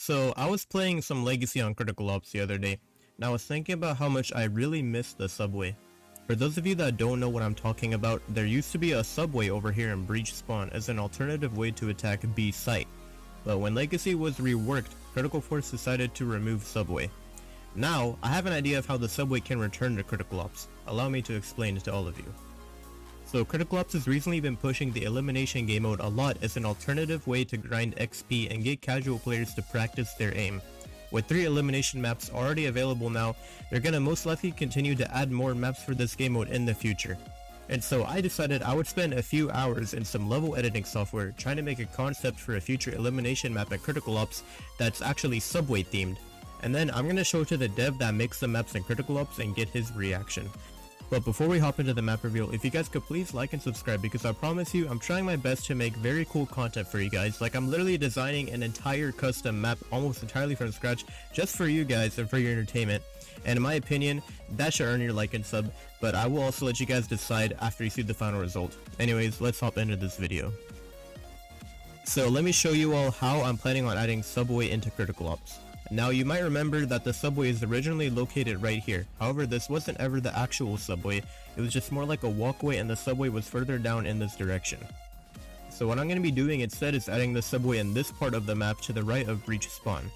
So I was playing some Legacy on Critical Ops the other day, and I was thinking about how much I really miss the subway. For those of you that don't know what I'm talking about, there used to be a subway over here in Breach Spawn as an alternative way to attack B site. But when Legacy was reworked, Critical Force decided to remove subway. Now, I have an idea of how the subway can return to Critical Ops. Allow me to explain it to all of you. So Critical Ops has recently been pushing the Elimination game mode a lot as an alternative way to grind XP and get casual players to practice their aim. With 3 elimination maps already available now, they're gonna most likely continue to add more maps for this game mode in the future. And so I decided I would spend a few hours in some level editing software trying to make a concept for a future elimination map at Critical Ops that's actually subway themed. And then I'm gonna show it to the dev that makes the maps in Critical Ops and get his reaction. But before we hop into the map reveal, if you guys could please like and subscribe, because I promise you I'm trying my best to make very cool content for you guys. Like, I'm literally designing an entire custom map almost entirely from scratch just for you guys and for your entertainment. And in my opinion, that should earn your like and sub, but I will also let you guys decide after you see the final result. Anyways, let's hop into this video. So let me show you all how I'm planning on adding subway into Critical Ops. Now, you might remember that the subway is originally located right here. However, this wasn't ever the actual subway. It was just more like a walkway, and the subway was further down in this direction. So what I'm going to be doing instead is adding the subway in this part of the map to the right of Breach Spawn.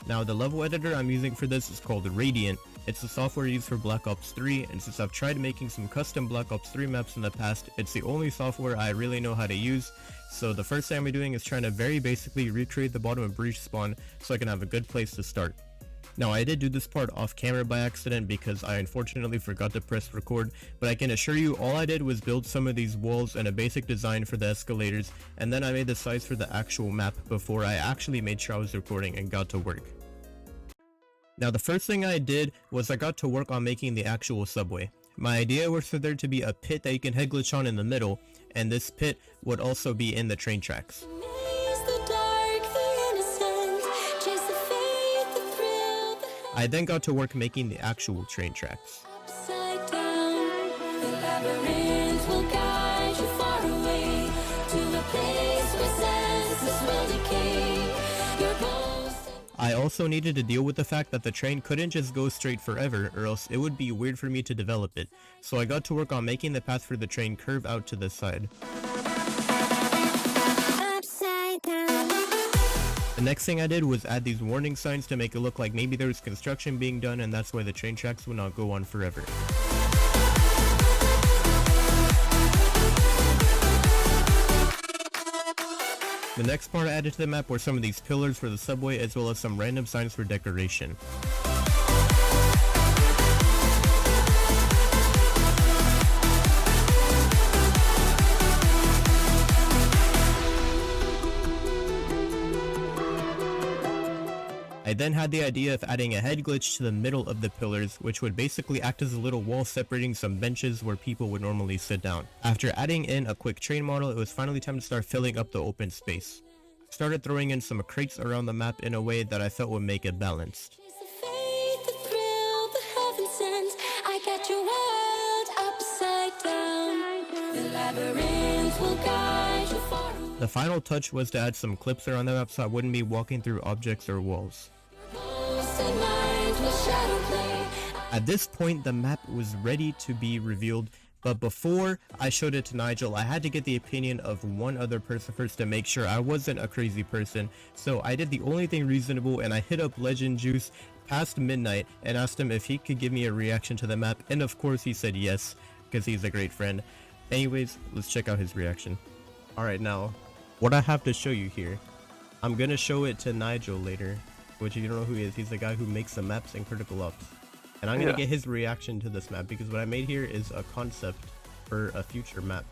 Now, the level editor I'm using for this is called Radiant. It's the software used for Black Ops 3, and since I've tried making some custom Black Ops 3 maps in the past, it's the only software I really know how to use. So the first thing I'm doing is trying to very basically recreate the bottom of Breach Spawn so I can have a good place to start. Now, I did do this part off camera by accident because I unfortunately forgot to press record, but I can assure you all I did was build some of these walls and a basic design for the escalators, and then I made the size for the actual map before I actually made sure I was recording and got to work. Now, the first thing I did was I got to work on making the actual subway. My idea was for there to be a pit that you can head glitch on in the middle, and this pit would also be in the train tracks. I then got to work making the actual train tracks. I also needed to deal with the fact that the train couldn't just go straight forever, or else it would be weird for me to develop it. So I got to work on making the path for the train curve out to the side. The next thing I did was add these warning signs to make it look like maybe there was construction being done, and that's why the train tracks would not go on forever. The next part I added to the map were some of these pillars for the subway, as well as some random signs for decoration. I then had the idea of adding a head glitch to the middle of the pillars, which would basically act as a little wall separating some benches where people would normally sit down. After adding in a quick train model, it was finally time to start filling up the open space. I started throwing in some crates around the map in a way that I felt would make it balanced. The final touch was to add some clips around the map so I wouldn't be walking through objects or walls. At this point, the map was ready to be revealed, but before I showed it to Naigel, I had to get the opinion of one other person first to make sure I wasn't a crazy person. So I did the only thing reasonable, and I hit up Legend Juice past midnight and asked him if he could give me a reaction to the map, and of course he said yes, because he's a great friend. Anyways, let's check out his reaction. Alright, now, what I have to show you here, I'm gonna show it to Naigel later, which if you don't know who he is, he's the guy who makes the maps in Critical Ops. And I'm gonna get his reaction to this map, because what I made here is a concept for a future map.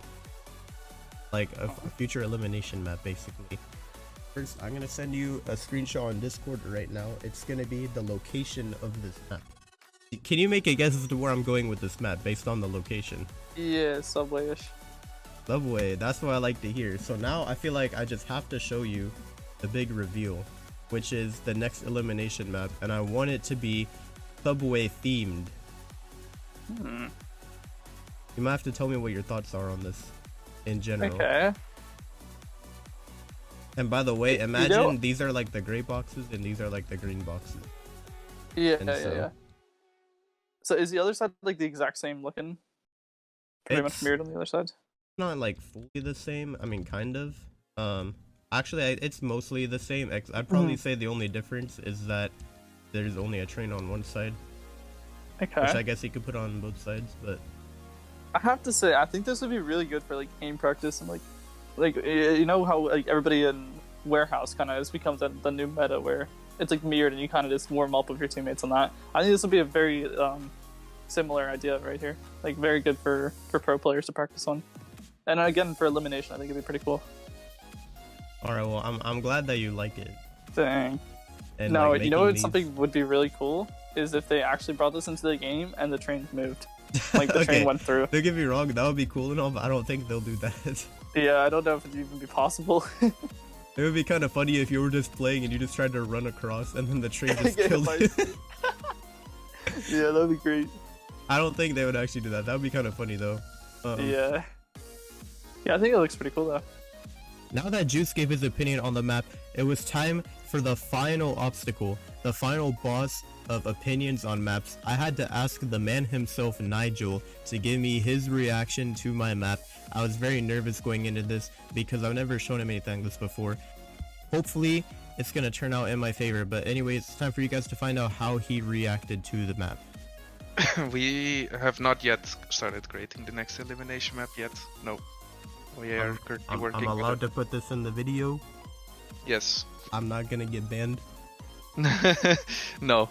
Like a future elimination map, basically. First, I'm gonna send you a screenshot on Discord right now. It's gonna be the location of this map. Can you make a guess as to where I'm going with this map based on the location? Yeah, subway-ish. Subway, that's what I like to hear. So now I feel like I just have to show you the big reveal, which is the next elimination map, and I want it to be subway themed. You might have to tell me what your thoughts are on this in general. Okay. And by the way, You imagine know, these are like the gray boxes and these are like the green boxes. yeah, And yeah, so yeah. So is the other side like the exact same looking? Pretty much it's mirrored on the other side. not like fully the same. I mean, kind of. Actually, it's mostly the same. I'd probably say the only difference is that there's only a train on one side, which Okay. I guess you could put on both sides. But I have to say, I think this would be really good for like aim practice and like you know how like everybody in warehouse kind of has become the new meta where it's like mirrored and you kind of just warm up with your teammates on that. I think this would be a very similar idea right here. Like very good for pro players to practice on. And again for elimination, I think it'd be pretty cool. all right, well, I'm glad that you like it. Dang. And No, like you know making what? these... Something would be really cool is if they actually brought this into the game and the train moved. Like the Okay, train went through. don't get me wrong, that would be cool and all, but I don't think they'll do that. Yeah, I don't know if it'd even be possible. It would be kind of funny if you were just playing and you just tried to run across and then the train just Get hit killed by- you. Yeah, that'd be great. I don't think they would actually do that. That would be kind of funny though. Yeah. Yeah, I think it looks pretty cool though. Now that Juice gave his opinion on the map, it was time for the final obstacle, the final boss of opinions on maps. I had to ask the man himself, Naigel, to give me his reaction to my map. I was very nervous going into this because I've never shown him anything like this before. Hopefully, it's gonna turn out in my favor, but anyways, it's time for you guys to find out how he reacted to the map. We have not yet started creating the next elimination map yet. No. We are currently I'm working allowed with to put this in the video. it. Yes. I'm not gonna get banned. No.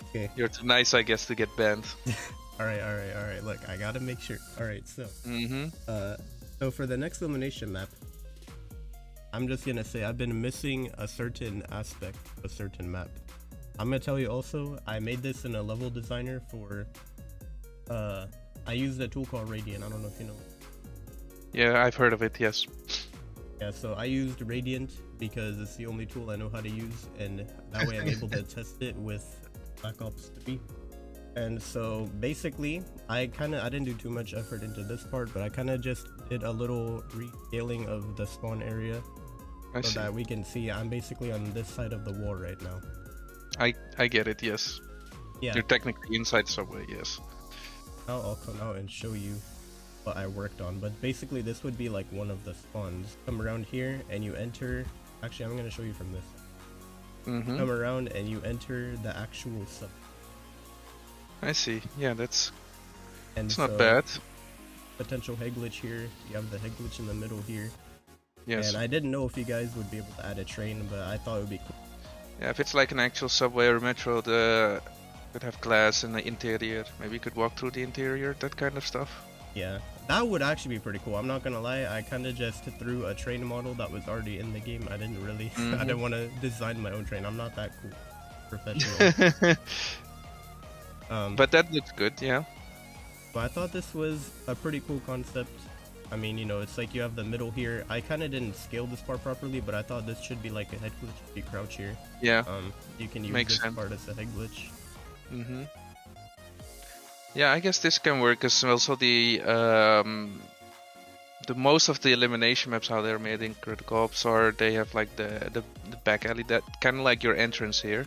Okay. You're too nice, I guess, to get banned. Alright. Look, I gotta make sure. Alright, so. Mm-hmm. So for the next elimination map, I'm just gonna say I've been missing a certain aspect of a certain map. I'm gonna tell you also, I made this in a level designer for, I used a tool called Radiant. I don't know if you know. Yeah, I've heard of it, yes. Yeah, so I used Radiant because it's the only tool I know how to use, and that way I'm able to test it with Black Ops 3. And so basically, I didn't do too much effort into this part, but I kind of just did a little rescaling of the spawn area so that we can see I'm basically on this side of the wall right now. I get it, yes. Yeah. You're technically inside Subway, yes. Now I'll come out and show you what I worked on, but basically this would be like one of the spawns. Come around here and you enter, actually I'm going to show you from this. Mm-hmm. Come around and you enter the actual sub. I see, yeah, that's And it's so, not bad. Potential head glitch here, you have the head glitch in the middle here. Yes. And I didn't know if you guys would be able to add a train, but I thought it would be cool. Yeah, if it's like an actual Subway or Metro, the could have glass in the interior. Maybe you could walk through the interior, that kind of stuff. Yeah, that would actually be pretty cool. I'm not gonna lie, I kind of just threw a train model that was already in the game. I didn't really, I didn't want to design my own train. I'm not that cool, professional. But that looks good, yeah. But I thought this was a pretty cool concept. I mean, you know, it's like you have the middle here. I kind of didn't scale this part properly, but I thought this should be like a head glitch if you crouch here. Yeah. You can use Makes this sense. part as a head glitch. Mm-hmm. Yeah, I guess this can work because also the most of the elimination maps how they're made in Critical Ops are they have like the back alley, that kind of like your entrance here,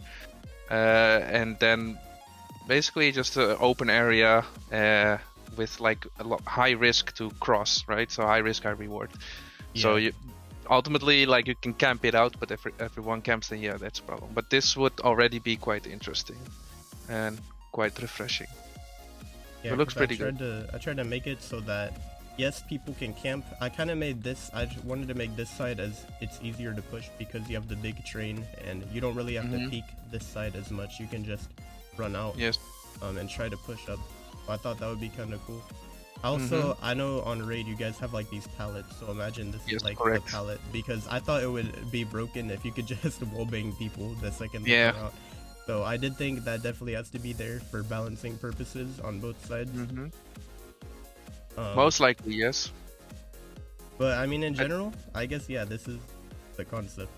and then basically just an open area with like a high risk to cross, right? So high risk, high reward. Yeah. So you ultimately like you can camp it out, but if everyone camps, then yeah, that's a problem. But this would already be quite interesting and quite refreshing. Yeah, it looks 'cause pretty good. I tried to make it so that yes, people can camp. I kind of made this. I just wanted to make this side as it's easier to push because you have the big train and you don't really have to peek this side as much. You can just run out. Yes. And try to push up. I thought that would be kind of cool. Also, I know on Raid you guys have like these pallets, so imagine this is like correct. the pallet, because I thought it would be broken if you could just wallbang people the second they Yeah. come out. So I did think that definitely has to be there for balancing purposes on both sides. Most likely, yes. But I mean, in general, I guess yeah, this is the concept.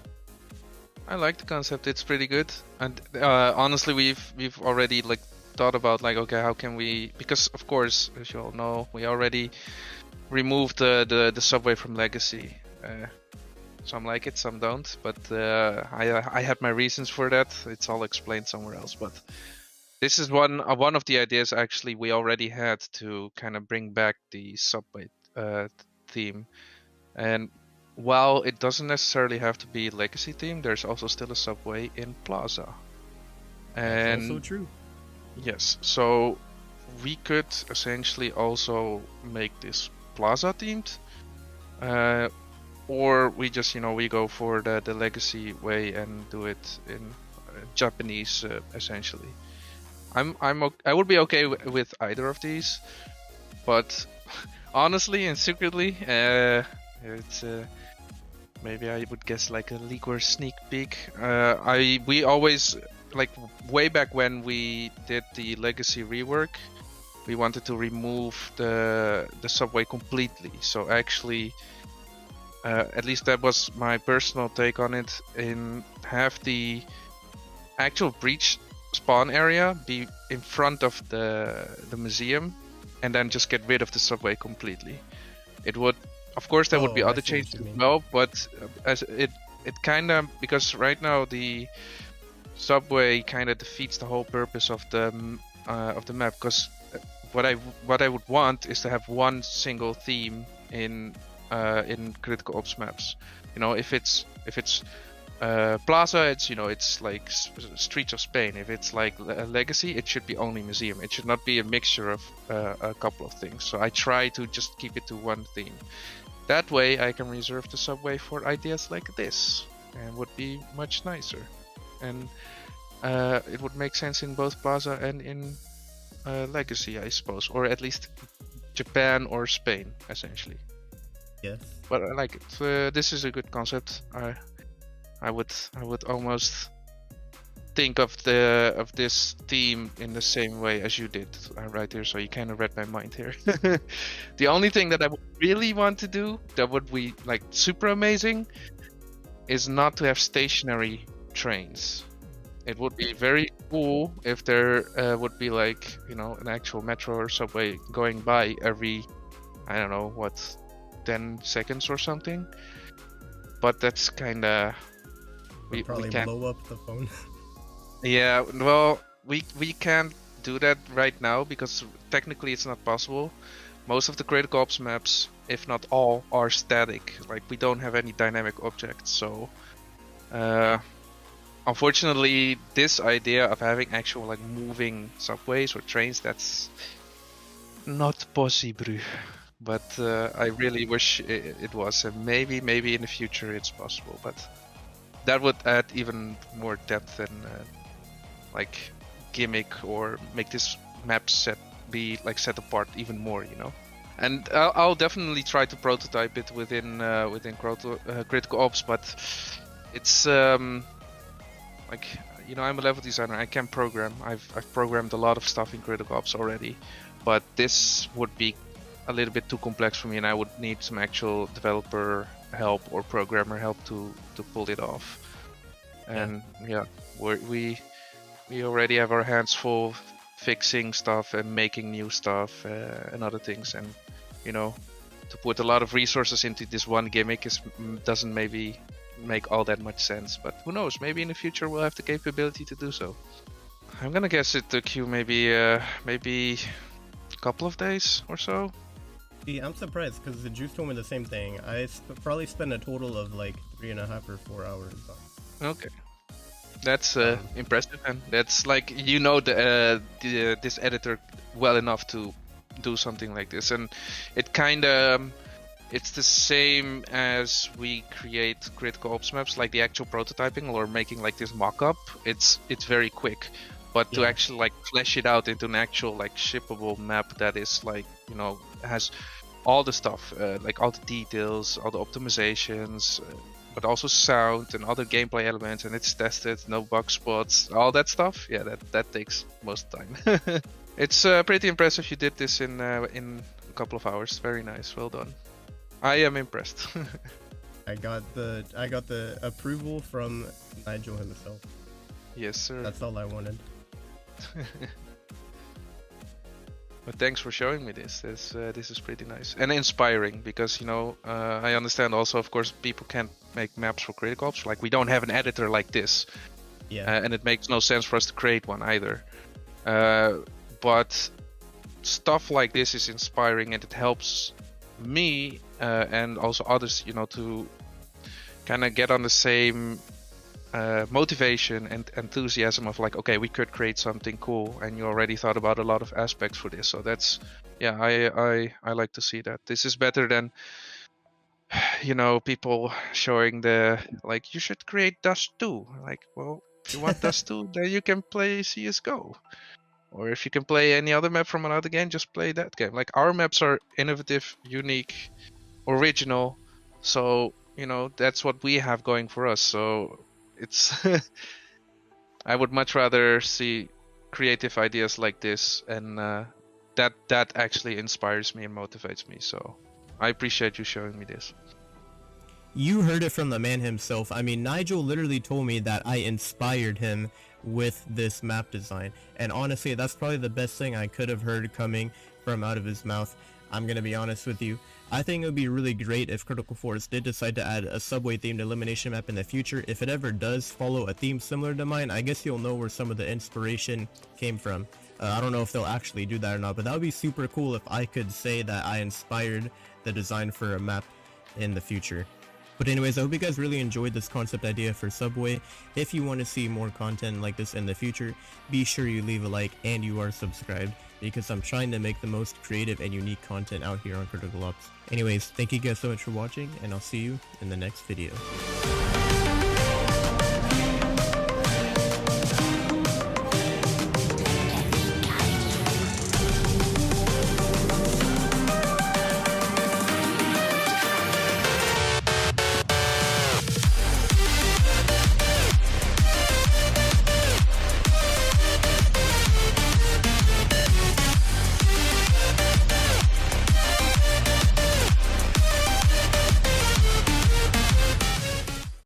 I like the concept. It's pretty good. And honestly, we've already like thought about like, okay, how can we? Because of course, as you all know, we already removed the subway from Legacy. Some like it, some don't. But I had my reasons for that. It's all explained somewhere else. But this is one of the ideas actually we already had to kind of bring back the subway theme. And while it doesn't necessarily have to be legacy theme, there's also still a subway in Plaza. And That's also true. yes, so we could essentially also make this Plaza themed, or we just we go for the legacy way and do it in Japanese essentially. I would be okay with either of these, but honestly and secretly, it's maybe I would guess like a leak or sneak peek. We always, like way back when we did the legacy rework, we wanted to remove the subway completely. So actually, at least that was my personal take on it, in have the actual breach spawn area be in front of the museum, and then just get rid of the subway completely. It would, of course, there would be other changes as well, but as it kind of, because right now the subway kind of defeats the whole purpose of the map. Because what I would want is to have one single theme in critical ops maps. If it's Plaza, it's like Streets of Spain. If it's like a Legacy, it should be only Museum. It should not be a mixture of a couple of things. So I try to just keep it to one theme. That way I can reserve the subway for ideas like this, and would be much nicer. And it would make sense in both Plaza and in Legacy, I suppose, or at least Japan or Spain, essentially. Yes. But I like it. This is a good concept. I would almost think of this theme in the same way as you did right here. So you kind of read my mind here. The only thing that I would really want to do that would be like super amazing is not to have stationary trains. It would be very cool if there would be like an actual metro or subway going by every, I don't know what, 10 seconds or something. But that's kind of we can't blow up the phone. Yeah, well, we can't do that right now because technically it's not possible. Most of the critical ops maps, if not all, are static. Like we don't have any dynamic objects. So unfortunately, this idea of having actual like moving subways or trains, that's not possible. But I really wish it was, and maybe in the future it's possible. But that would add even more depth and like gimmick, or make this map set apart even more, And I'll definitely try to prototype it within critical ops, but it's like I'm a level designer. I can program. I've programmed a lot of stuff in critical ops already, but this would be a little bit too complex for me, and I would need some actual developer help or programmer help to pull it off. And we already have our hands full fixing stuff and making new stuff and other things, and to put a lot of resources into this one gimmick doesn't maybe make all that much sense. But who knows, maybe in the future we'll have the capability to do so. I'm gonna guess it took you maybe a couple of days or so. See, I'm surprised because the Juice told me the same thing. I probably spent a total of like 3.5 or 4 hours. Okay, that's impressive, and that's like this editor well enough to do something like this. And it kind of it's the same as we create critical ops maps, like the actual prototyping or making like this mock-up. It's very quick, but to actually like flesh it out into an actual like shippable map that is like has all the stuff, like all the details, all the optimizations, but also sound and other gameplay elements, and it's tested, no bug spots, all that stuff. Yeah, that takes most time. It's pretty impressive you did this in a couple of hours. Very nice, well done. I am impressed. I got the approval from Naigel himself. Yes, sir. That's all I wanted. But thanks for showing me this. This is pretty nice and inspiring, because I understand also, of course, people can't make maps for Critical Ops. Like, we don't have an editor like this, and it makes no sense for us to create one either. But stuff like this is inspiring, and it helps me and also others, you know, to kind of get on the same motivation and enthusiasm of like, okay, we could create something cool, and you already thought about a lot of aspects for this. So that's, yeah, I like to see that. This is better than, you know, people showing the like, you should create Dust 2. Like, well, if you want Dust 2, then you can play CS:GO. Or if you can play any other map from another game, just play that game. Like, our maps are innovative, unique, original. So, you know, that's what we have going for us. So it's I would much rather see creative ideas like this, and that actually inspires me and motivates me. So I appreciate you showing me this. You heard it from the man himself. I mean, Naigel literally told me that I inspired him with this map design, and honestly, that's probably the best thing I could have heard coming from out of his mouth. I'm gonna be honest with you. I think it would be really great if Critical Force did decide to add a subway themed elimination map in the future. If it ever does follow a theme similar to mine, I guess you'll know where some of the inspiration came from. I don't know if they'll actually do that or not, but that would be super cool if I could say that I inspired the design for a map in the future. But anyways, I hope you guys really enjoyed this concept idea for Subway. If you want to see more content like this in the future, be sure you leave a like and you are subscribed, because I'm trying to make the most creative and unique content out here on Critical Ops. Anyways, thank you guys so much for watching, and I'll see you in the next video.